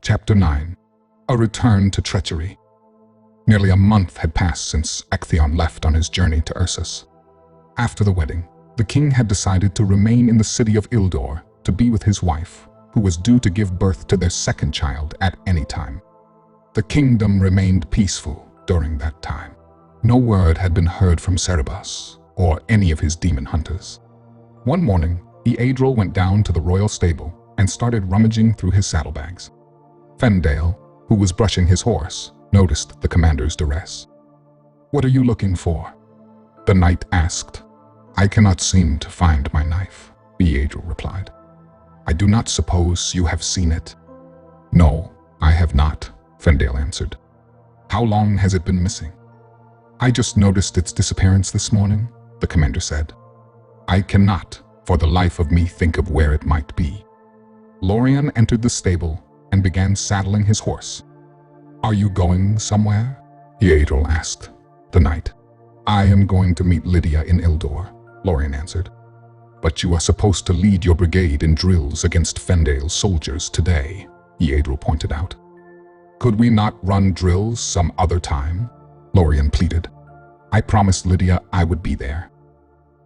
Chapter 9. A Return to Treachery. Nearly a month had passed since Ectheon left on his journey to Ursus. After the wedding, the king had decided to remain in the city of Ildor to be with his wife, who was due to give birth to their second child at any time. The kingdom remained peaceful during that time. No word had been heard from Cerberus or any of his demon hunters. One morning, Eadril went down to the royal stable and started rummaging through his saddlebags. Fendale, who was brushing his horse, noticed the commander's duress. "What are you looking for?" the knight asked. "I cannot seem to find my knife," Eadril replied. "I do not suppose you have seen it." "No, I have not," Fendale answered. "How long has it been missing?" "I just noticed its disappearance this morning," the commander said. "I cannot, for the life of me, think of where it might be." Lorien entered the stable and began saddling his horse. "Are you going somewhere?" Eadril asked the knight. "I am going to meet Lydia in Ildor," Lorien answered. "But you are supposed to lead your brigade in drills against Fendale's soldiers today," Eadril pointed out. "Could we not run drills some other time?" Lorien pleaded. "I promised Lydia I would be there."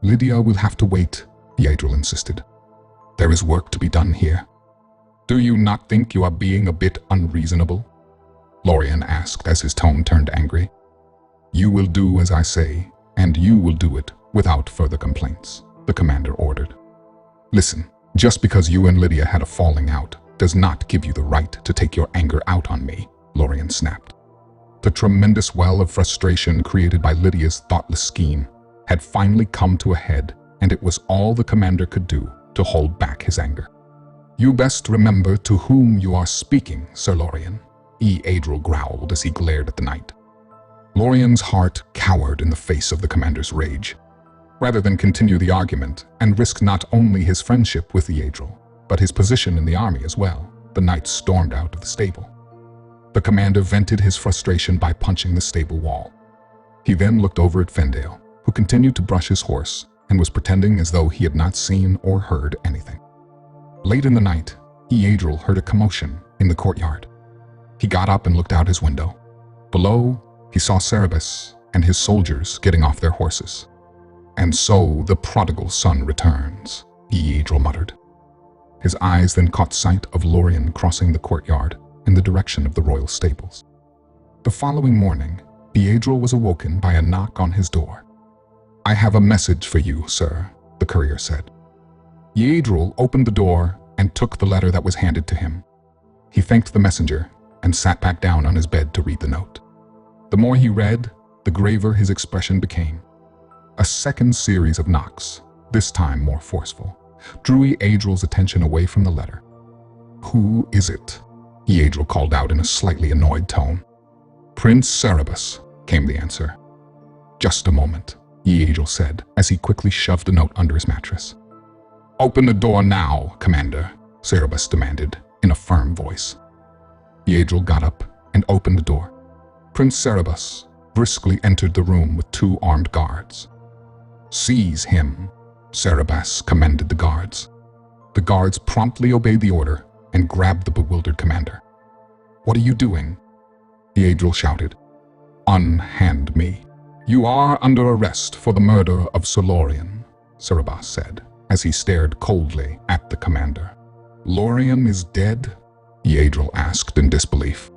"Lydia will have to wait," Eadril insisted. "There is work to be done here." "Do you not think you are being a bit unreasonable?" Lorien asked as his tone turned angry. "You will do as I say, and you will do it without further complaints," the commander ordered. "Listen, just because you and Lydia had a falling out does not give you the right to take your anger out on me," Lorien snapped. The tremendous well of frustration created by Lydia's thoughtless scheme had finally come to a head, and it was all the commander could do to hold back his anger. "You best remember to whom you are speaking, Sir Lorien," Eadril growled as he glared at the knight. Lorien's heart cowered in the face of the commander's rage. Rather than continue the argument and risk not only his friendship with Eadril, but his position in the army as well, the knight stormed out of the stable. The commander vented his frustration by punching the stable wall. He then looked over at Fendale, who continued to brush his horse and was pretending as though he had not seen or heard anything. Late in the night, Eadril heard a commotion in the courtyard. He got up and looked out his window. Below, he saw Cerberus and his soldiers getting off their horses. "And so the prodigal son returns," Eadril muttered. His eyes then caught sight of Lorien crossing the courtyard in the direction of the royal stables. The following morning, Eadril was awoken by a knock on his door. "I have a message for you, sir," the courier said. Eadril opened the door and took the letter that was handed to him. He thanked the messenger and sat back down on his bed to read the note. The more he read, the graver his expression became. A second series of knocks, this time more forceful, drew Eadril's attention away from the letter. "Who is it?" Eadril called out in a slightly annoyed tone. "Prince Cerberus," came the answer. "Just a moment," Eadril said as he quickly shoved the note under his mattress. "Open the door now, Commander," Cerberus demanded in a firm voice. Eadril got up and opened the door. Prince Cerberus briskly entered the room with 2 armed guards. "Seize him," Cerberus commanded the guards. The guards promptly obeyed the order and grabbed the bewildered commander. "What are you doing?" Eadril shouted. "Unhand me. You are under arrest for the murder of Sir Lorien," Cerberus said, as he stared coldly at the commander. "Lorien is dead?" Eadril asked in disbelief.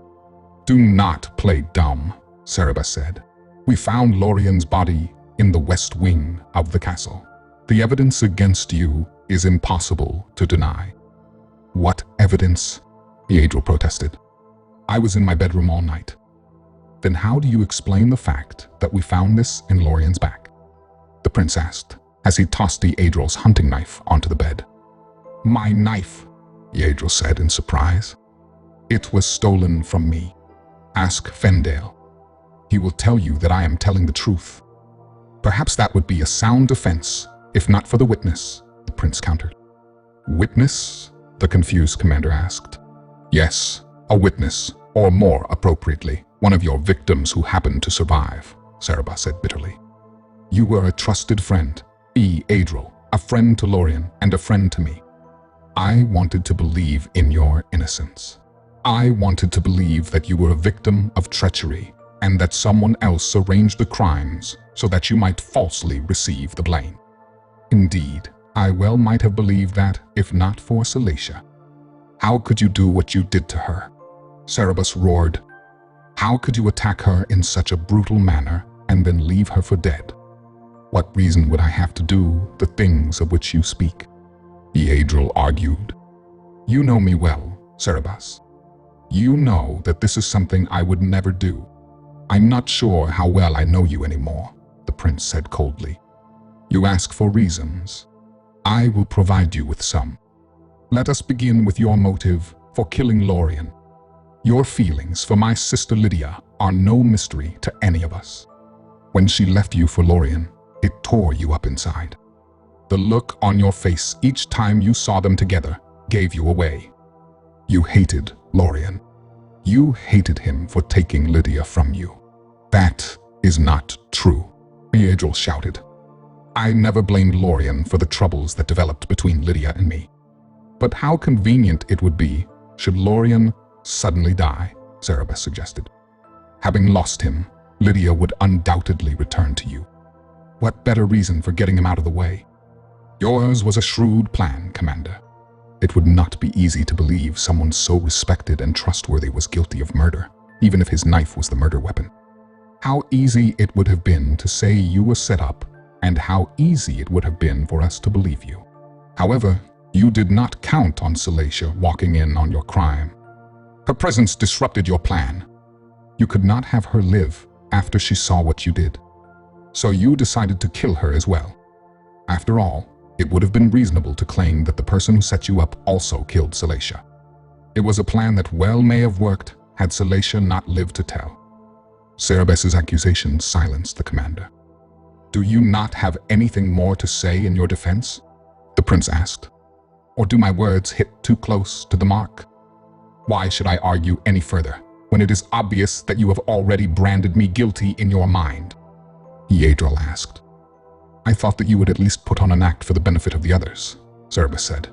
"Do not play dumb," Cerberus said. "We found Lorien's body in the west wing of the castle. The evidence against you is impossible to deny." "What evidence?" Eadril protested. "I was in my bedroom all night." "Then how do you explain the fact that we found this in Lorien's back?" the prince asked, as he tossed Eadril's hunting knife onto the bed. "My knife," Eadril said in surprise. "It was stolen from me. Ask Fendale. He will tell you that I am telling the truth." "Perhaps that would be a sound defense, if not for the witness," the prince countered. "Witness?" the confused commander asked. "Yes, a witness, or more appropriately, one of your victims who happened to survive," Cerberus said bitterly. "You were a trusted friend, Eadril, a friend to Lorien and a friend to me. I wanted to believe in your innocence." I wanted to believe that you were a victim of treachery and that someone else arranged the crimes so that you might falsely receive the blame. Indeed, I well might have believed that, if not for Cilicia. How could you do what you did to her? Cerberus roared. How could you attack her in such a brutal manner and then leave her for dead? What reason would I have to do the things of which you speak? Eadril argued. You know me well, Cerberus. You know that this is something I would never do. I'm not sure how well I know you anymore, the prince said coldly. You ask for reasons. I will provide you with some. Let us begin with your motive for killing Lorien. Your feelings for my sister Lydia are no mystery to any of us. When she left you for Lorien, it tore you up inside. The look on your face each time you saw them together gave you away. You hated Lorien. You hated him for taking Lydia from you. That is not true, Eadril shouted. I never blamed Lorien for the troubles that developed between Lydia and me. But how convenient it would be should Lorien suddenly die, Cerberus suggested. Having lost him, Lydia would undoubtedly return to you. What better reason for getting him out of the way? Yours was a shrewd plan, Commander. It would not be easy to believe someone so respected and trustworthy was guilty of murder, even if his knife was the murder weapon. How easy it would have been to say you were set up, and how easy it would have been for us to believe you. However, you did not count on Cilicia walking in on your crime. Her presence disrupted your plan. You could not have her live after she saw what you did. So you decided to kill her as well. After all, it would have been reasonable to claim that the person who set you up also killed Cilicia. It was a plan that well may have worked had Cilicia not lived to tell. Cerberus's accusations silenced the commander. Do you not have anything more to say in your defense? The prince asked. Or do my words hit too close to the mark? Why should I argue any further when it is obvious that you have already branded me guilty in your mind? Eadril asked. I thought that you would at least put on an act for the benefit of the others, Cerberus said.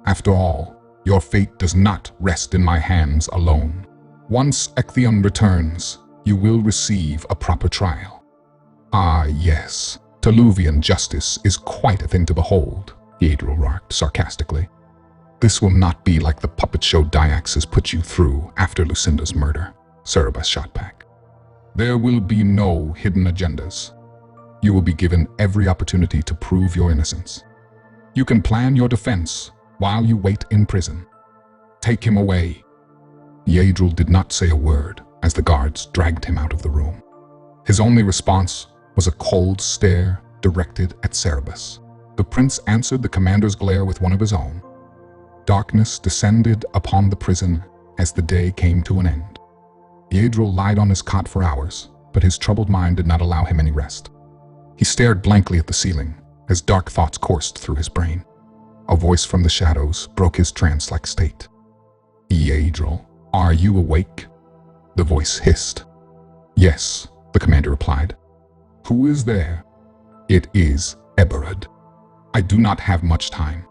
After all, your fate does not rest in my hands alone. Once Ectheon returns, you will receive a proper trial. Ah, yes, Teluvian justice is quite a thing to behold, Eadril remarked sarcastically. This will not be like the puppet show Dyaxis put you through after Lucinda's murder, Cerberus shot back. There will be no hidden agendas. You will be given every opportunity to prove your innocence. You can plan your defense while you wait in prison. Take him away. Eadril did not say a word as the guards dragged him out of the room. His only response was a cold stare directed at Cerberus. The prince answered the commander's glare with one of his own. Darkness descended upon the prison as the day came to an end. Eadril lied on his cot for hours, but his troubled mind did not allow him any rest. He stared blankly at the ceiling as dark thoughts coursed through his brain. A voice from the shadows broke his trance-like state. Eadril, are you awake? The voice hissed. Yes, the commander replied. Who is there? It is Eberhard. I do not have much time.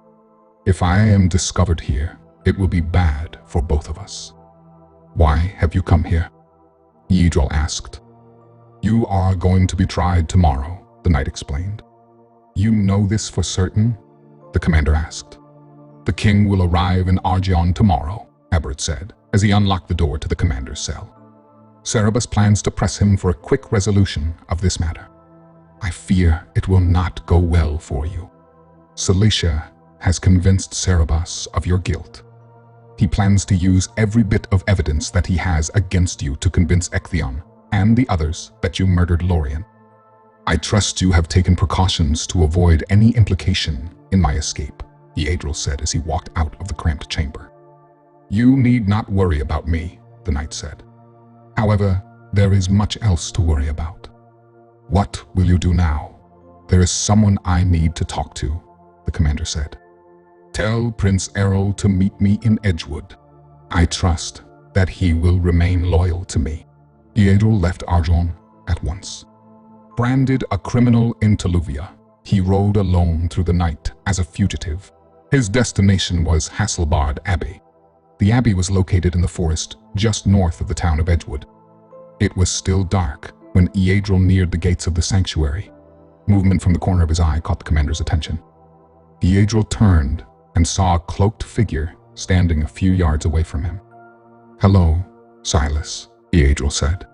If I am discovered here, it will be bad for both of us. Why have you come here? Eadril asked. You are going to be tried tomorrow, the knight explained. You know this for certain? The commander asked. The king will arrive in Argion tomorrow, Eberhard said, as he unlocked the door to the commander's cell. Cerberus plans to press him for a quick resolution of this matter. I fear it will not go well for you. Cilicia has convinced Cerberus of your guilt. He plans to use every bit of evidence that he has against you to convince Ectheon and the others that you murdered Lorien. I trust you have taken precautions to avoid any implication in my escape, Eadril said as he walked out of the cramped chamber. You need not worry about me, the knight said. However, there is much else to worry about. What will you do now? There is someone I need to talk to, the commander said. Tell Prince Errol to meet me in Edgewood. I trust that he will remain loyal to me. Eadril left Argion at once. Branded a criminal in Teluvia, he rode alone through the night as a fugitive. His destination was Hasselbard Abbey. The abbey was located in the forest just north of the town of Edgewood. It was still dark when Eadril neared the gates of the sanctuary. Movement from the corner of his eye caught the commander's attention. Eadril turned and saw a cloaked figure standing a few yards away from him. "Hello, Silas," Eadril said.